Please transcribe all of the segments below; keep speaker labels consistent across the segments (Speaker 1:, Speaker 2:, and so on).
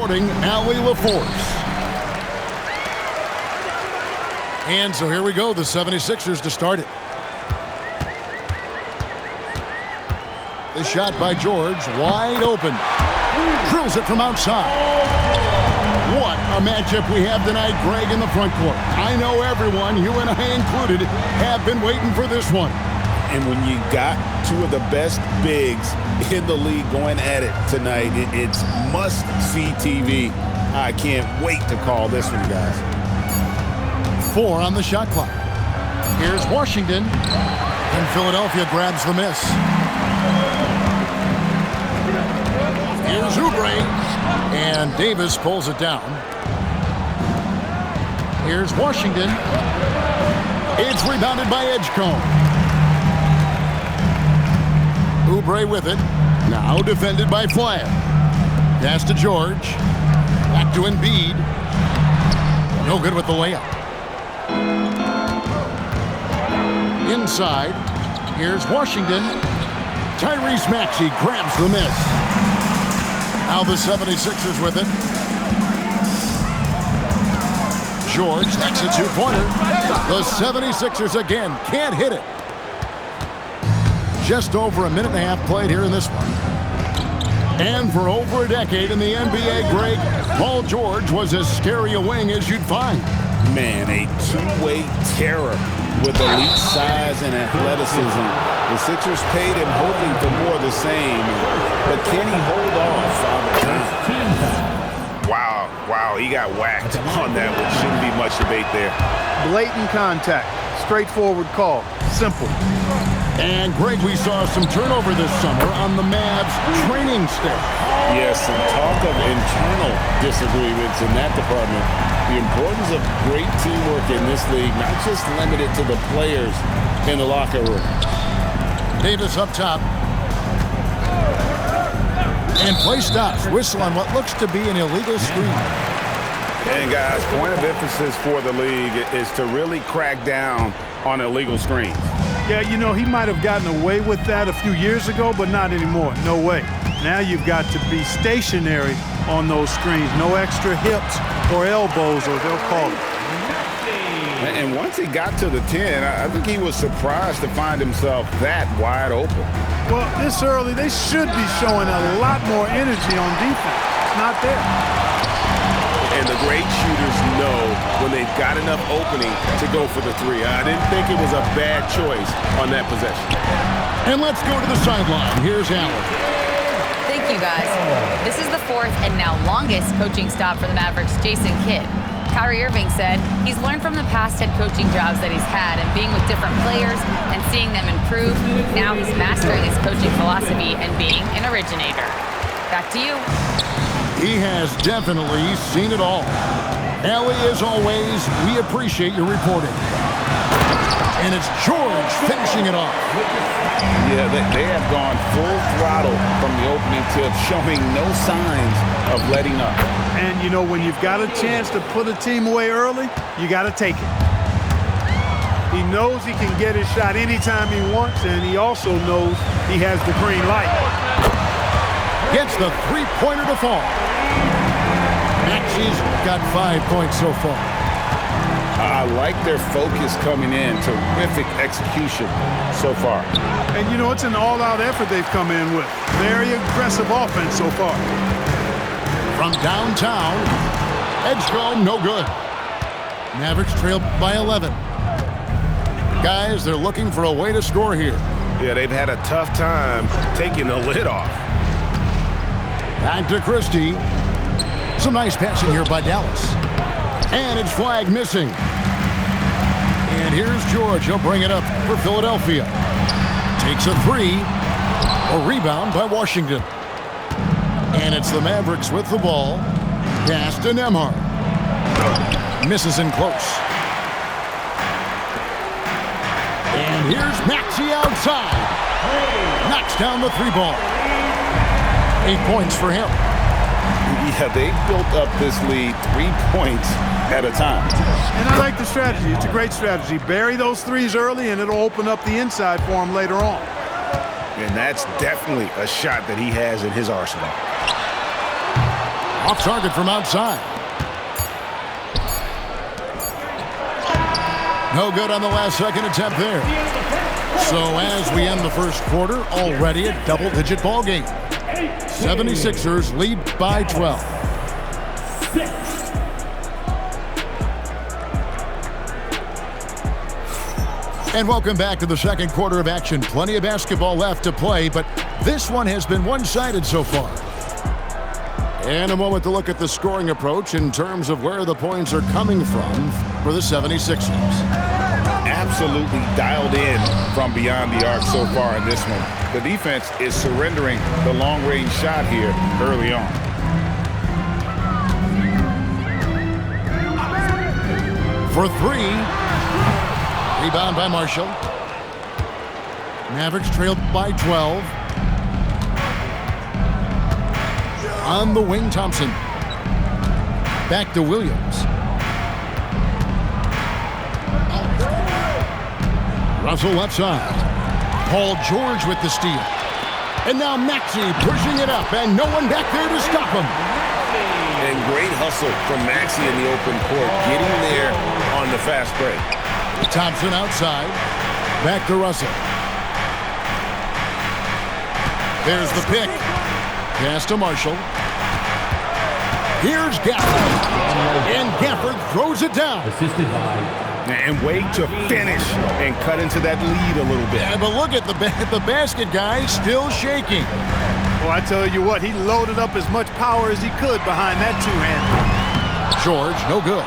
Speaker 1: Allie LaForce. And so here we go, the 76ers to start it. The shot by George, wide open. Drills it from outside. What a matchup we have tonight, Greg, in the front court. I know everyone, you and I included, have been waiting for this one.
Speaker 2: And when you got two of the best bigs in the league going at it tonight, it's must-see TV. I can't wait to call this one, guys.
Speaker 1: 4 on the shot clock. Here's Washington. And Philadelphia grabs the miss. Here's Oubre. And Davis pulls it down. Here's Washington. It's rebounded by Edgecombe. Oubre with it. Now defended by Flagg. Pass to George. Back to Embiid. No good with the layup. Inside. Here's Washington. Tyrese Maxey grabs the miss. Now the 76ers with it. George, that's a two-pointer. The 76ers again can't hit it. Just over a minute and a half played here in this one. And for over a decade in the NBA, Greg, Paul George was as scary a wing as you'd find.
Speaker 2: Man, a two-way terror with elite size and athleticism. The Sixers paid him hoping for more of the same. But can he hold off Father Time? Wow, he got whacked on that one. Shouldn't be much debate there.
Speaker 3: Blatant contact. Straightforward call. Simple.
Speaker 1: And, Greg, we saw some turnover this summer on the Mavs training staff.
Speaker 2: Yes, some talk of internal disagreements in that department. The importance of great teamwork in this league, not just limited to the players in the locker room.
Speaker 1: Davis up top. And play stops. Whistle on what looks to be an illegal screen.
Speaker 2: And, guys, point of emphasis for the league is to really crack down on illegal screens.
Speaker 3: Yeah, you know, he might have gotten away with that a few years ago, but not anymore. No way. Now you've got to be stationary on those screens. No extra hips or elbows, or they'll call it.
Speaker 2: And once he got to the 10, I think he was surprised to find himself that wide open.
Speaker 3: Well, this early, they should be showing a lot more energy on defense. It's not there.
Speaker 2: And the great shooters know when they've got enough opening to go for the three. I didn't think it was a bad choice on that possession.
Speaker 1: And let's go to the sideline. Here's Allen.
Speaker 4: Thank you, guys. This is the 4th and now longest coaching stop for the Mavericks' Jason Kidd. Kyrie Irving said he's learned from the past head coaching jobs that he's had and being with different players and seeing them improve. Now he's mastering his coaching philosophy and being an originator. Back to you.
Speaker 1: He has definitely seen it all. Allie, as always, we appreciate your reporting. And it's George finishing it off.
Speaker 2: Yeah, they have gone full throttle from the opening tip, showing no signs of letting up.
Speaker 3: And, you know, when you've got a chance to put a team away early, you got to take it. He knows he can get his shot anytime he wants, and he also knows he has the green light.
Speaker 1: Gets the three-pointer to fall. Maxey's got 5 points so far.
Speaker 2: I like their focus coming in. Terrific execution so far.
Speaker 3: And, you know, it's an all-out effort they've come in with. Very aggressive offense so far.
Speaker 1: From downtown, Edgecombe, no good. Mavericks trail by 11. Guys, they're looking for a way to score here.
Speaker 2: Yeah, they've had a tough time taking the lid off.
Speaker 1: Back to Christie. Some nice passing here by Dallas. And it's Flagg missing. And here's George. He'll bring it up for Philadelphia. Takes a three. A rebound by Washington. And it's the Mavericks with the ball. Pass to Nembhard. Misses in close. And here's Maxey outside. Knocks down the three ball. 8 points for him.
Speaker 2: Yeah, they built up this lead 3 points at a time.
Speaker 3: And I like the strategy. It's a great strategy. Bury those threes early, and it'll open up the inside for him later on.
Speaker 2: And that's definitely a shot that he has in his arsenal.
Speaker 1: Off target from outside. No good on the last second attempt there. So as we end the first quarter, already a double-digit ball game. 76ers lead by 12. And welcome back to the second quarter of action. Plenty of basketball left to play, but this one has been one-sided so far. And a moment to look at the scoring approach in terms of where the points are coming from for the 76ers.
Speaker 2: Absolutely dialed in from beyond the arc so far in this one. The defense is surrendering the long-range shot here early on.
Speaker 1: For three. Rebound by Marshall. Mavericks trailed by 12. On the wing, Thompson. Back to Williams. Russell left side. Paul George with the steal. And now Maxey pushing it up, and no one back there to stop him.
Speaker 2: And great hustle from Maxey in the open court, getting there on the fast break.
Speaker 1: Thompson outside. Back to Russell. There's the pick. Pass to Marshall. Here's Gafford. And Gafford throws it down.
Speaker 5: Assisted by.
Speaker 2: And wait to finish and cut into that lead a little bit.
Speaker 1: Yeah, but look at the basket guy still shaking.
Speaker 3: Well, I tell you what, he loaded up as much power as he could behind that two-hander.
Speaker 1: George, no good.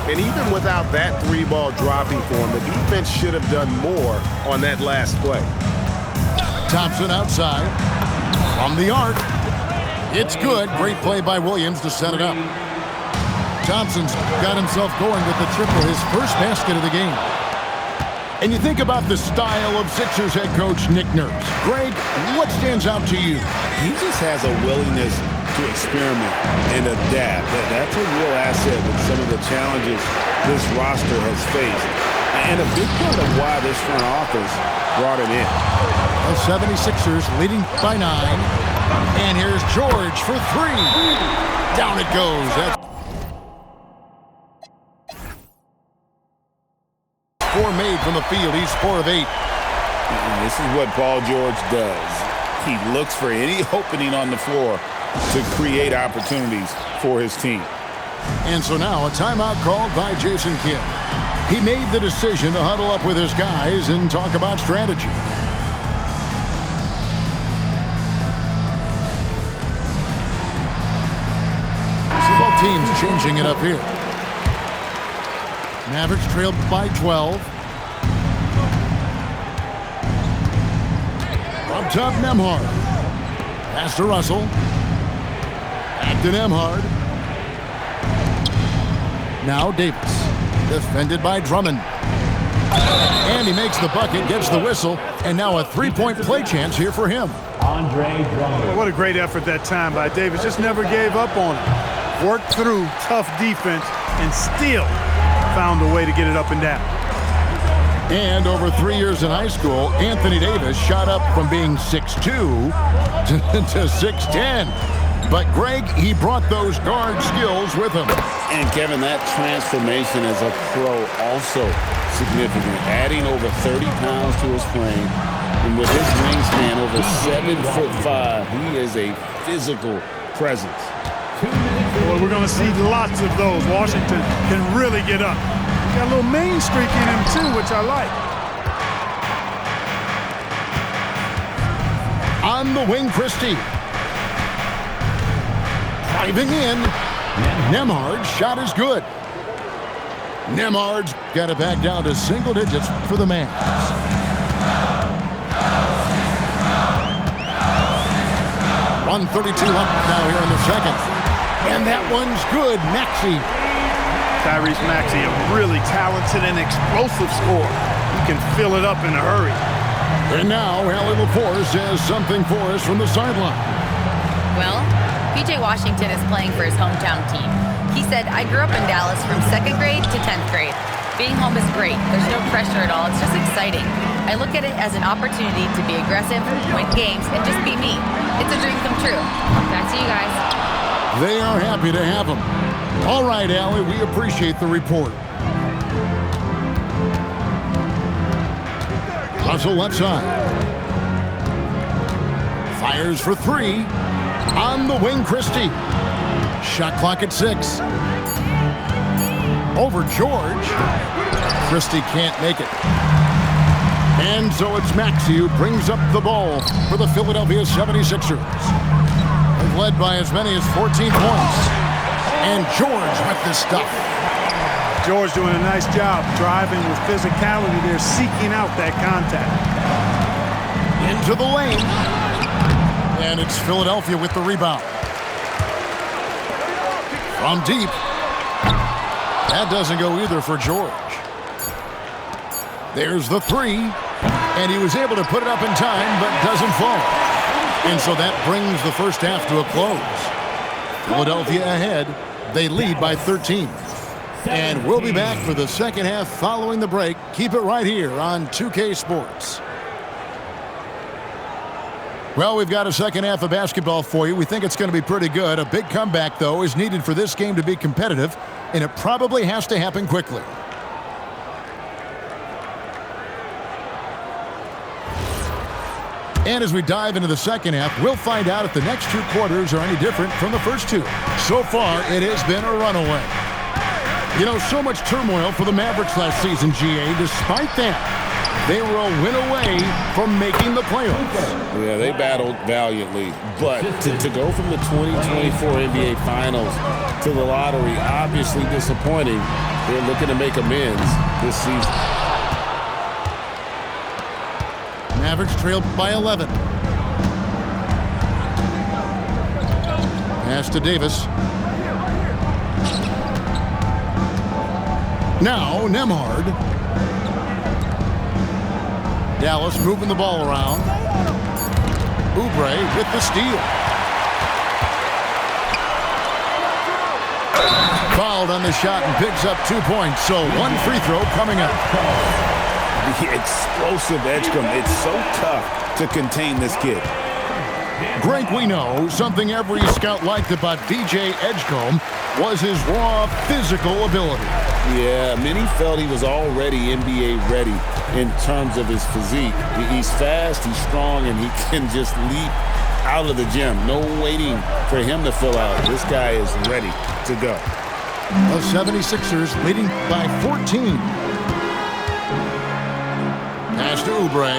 Speaker 6: And even without that three ball dropping for him, the defense should have done more on that last play.
Speaker 1: Thompson outside. From the arc. It's good. Great play by Williams to set it up. Thompson's got himself going with the triple, his first basket of the game. And you think about the style of Sixers head coach Nick Nurse. Greg, what stands out to you?
Speaker 2: He just has a willingness to experiment and adapt. That's a real asset with some of the challenges this roster has faced. And a big part of why this front office brought him in.
Speaker 1: The 76ers leading by 9. And here's George for three. Down it goes. That's 4 made from the field. He's 4 of 8.
Speaker 2: And this is what Paul George does. He looks for any opening on the floor to create opportunities for his team.
Speaker 1: And so now a timeout called by Jason Kidd. He made the decision to huddle up with his guys and talk about strategy. So both teams changing it up here. Mavericks trailed by 12. Up top, Nembhard. Pass to Russell. Back to Nembhard. Now Davis. Defended by Drummond. And he makes the bucket, gets the whistle, and now a three-point play chance here for him.
Speaker 5: Andre Drummond.
Speaker 3: What a great effort that time by Davis. Just never gave up on it. Worked through tough defense and still found a way to get it up and down.
Speaker 1: And over 3 years in high school, Anthony Davis shot up from being 6'2" to 6'10". But Greg, he brought those guard skills with him.
Speaker 2: And Kevin, that transformation as a pro also significant. Adding over 30 pounds to his frame. And with his wingspan over 7'5", he is a physical presence.
Speaker 3: Well, we're going to see lots of those. Washington can really get up. Got a little main streak in him, too, which I like.
Speaker 1: On the wing, Christie. Driving in. Nembhard's shot is good. Nembhard's got it back down to single digits for the Mavs. .132 up now here in the second. And that one's good. Maxey.
Speaker 3: Tyrese Maxey, a really talented and explosive scorer. He can fill it up in a hurry.
Speaker 1: And now Allie LaForce says something for us from the sideline.
Speaker 4: Well, P.J. Washington is playing for his hometown team. He said, I grew up in Dallas from 2nd grade to 10th grade. Being home is great. There's no pressure at all. It's just exciting. I look at it as an opportunity to be aggressive, win games, and just be me. It's a dream come true. Back to you guys.
Speaker 1: They are happy to have him. All right, Allie, we appreciate the report. Hustle left side. Fires for three. On the wing, Christie. Shot clock at 6. Over George. Christie can't make it. And so it's Maxey who brings up the ball for the Philadelphia 76ers. They've led by as many as 14 points. And George with the stuff.
Speaker 3: George doing a nice job driving with physicality there, seeking out that contact.
Speaker 1: Into the lane. And it's Philadelphia with the rebound. From deep. That doesn't go either for George. There's the three. And he was able to put it up in time, but doesn't fall. And so that brings the first half to a close. Philadelphia ahead. They lead by 13. And we'll be back for the second half following the break. Keep it right here on 2K Sports. Well, we've got a second half of basketball for you. We think it's going to be pretty good. A big comeback, though, is needed for this game to be competitive, and it probably has to happen quickly. And as we dive into the second half, we'll find out if the next two quarters are any different from the first two. So far, it has been a runaway. You know, so much turmoil for the Mavericks last season, GA. Despite that, they were a win away from making the playoffs.
Speaker 2: Yeah, they battled valiantly. But to go from the 2024 NBA Finals to the lottery, obviously disappointing. They're looking to make amends this season.
Speaker 1: Mavericks trailed by 11. Pass to Davis. Now Nembhard. Dallas moving the ball around. Oubre with the steal. Fouled on the shot and picks up 2 points. So one free throw coming up.
Speaker 2: The explosive Edgecombe. It's so tough to contain this kid.
Speaker 1: Greg, we know something every scout liked about DJ Edgecombe was his raw physical ability.
Speaker 2: Yeah, many felt he was already NBA ready in terms of his physique. He's fast, he's strong, and he can just leap out of the gym. No waiting for him to fill out. This guy is ready to go.
Speaker 1: The 76ers leading by 14. Pass to Oubre.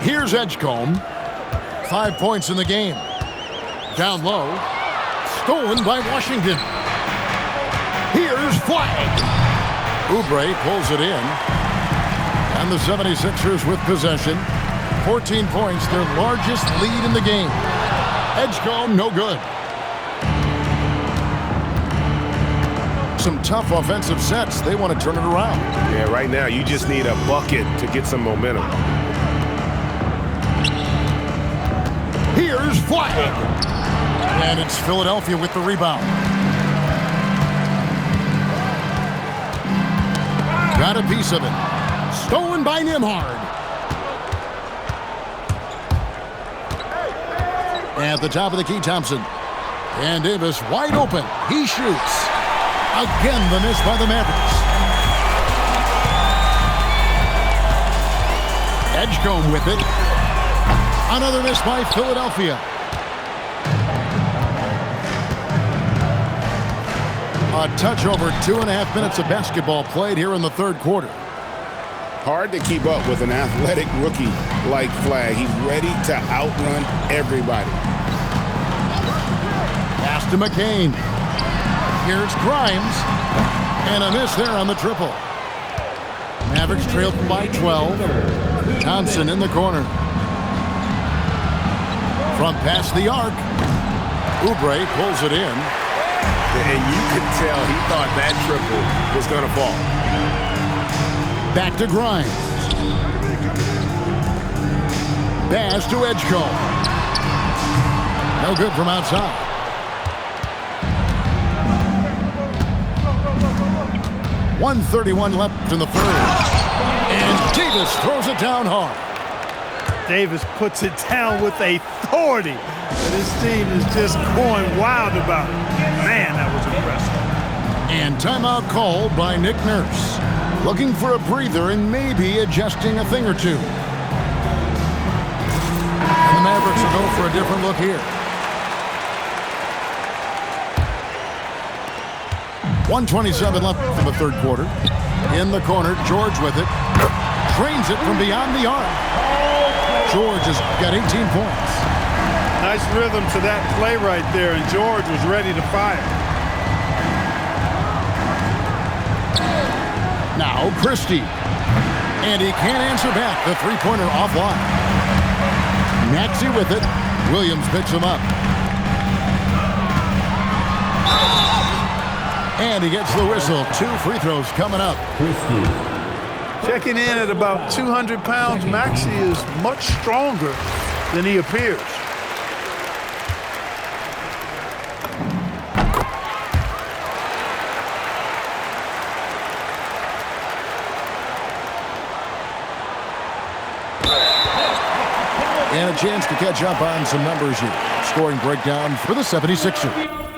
Speaker 1: Here's Edgecombe. 5 points in the game. Down low. Stolen by Washington. Here's Flag. Oubre pulls it in. And the 76ers with possession. 14 points, their largest lead in the game. Edgecombe, no good. Some tough offensive sets. They want to turn it around.
Speaker 6: Yeah, right now you just need a bucket to get some momentum.
Speaker 1: Here's Flag. And it's Philadelphia with the rebound. Got a piece of it. Stolen by Nembhard. At the top of the key, Thompson. And Davis wide open. He shoots. Again, the miss by the Mavericks. Edgecombe with it. Another miss by Philadelphia. A touch over 2.5 minutes of basketball played here in the third quarter.
Speaker 2: Hard to keep up with an athletic rookie like Flag. He's ready to outrun everybody.
Speaker 1: Pass to McCain. Here's Grimes. And a miss there on the triple. Mavericks trailed by 12. Thompson in the corner. From past the arc. Oubre pulls it in.
Speaker 6: And you could tell he thought that triple was going to fall.
Speaker 1: Back to Grimes. Pass to Edgecombe. No good from outside. .131 left in the third. And Davis throws it down hard.
Speaker 3: Davis puts it down with a authority that his team is just going wild about. Man, that was impressive.
Speaker 1: And timeout called by Nick Nurse. Looking for a breather and maybe adjusting a thing or two. And the Mavericks will go for a different look here. 1:27 left for the third quarter. In the corner, George with it. Trains it from beyond the arc. George has got 18 points.
Speaker 3: Nice rhythm to that play right there, and George was ready to fire.
Speaker 1: Now Christie. And he can't answer back. The three-pointer offline. Maxey with it. Williams picks him up. And he gets the whistle. 2 free throws coming up.
Speaker 3: Checking in at about 200 pounds, Maxey is much stronger than he appears.
Speaker 1: And a chance to catch up on some numbers here. Scoring breakdown for the 76ers.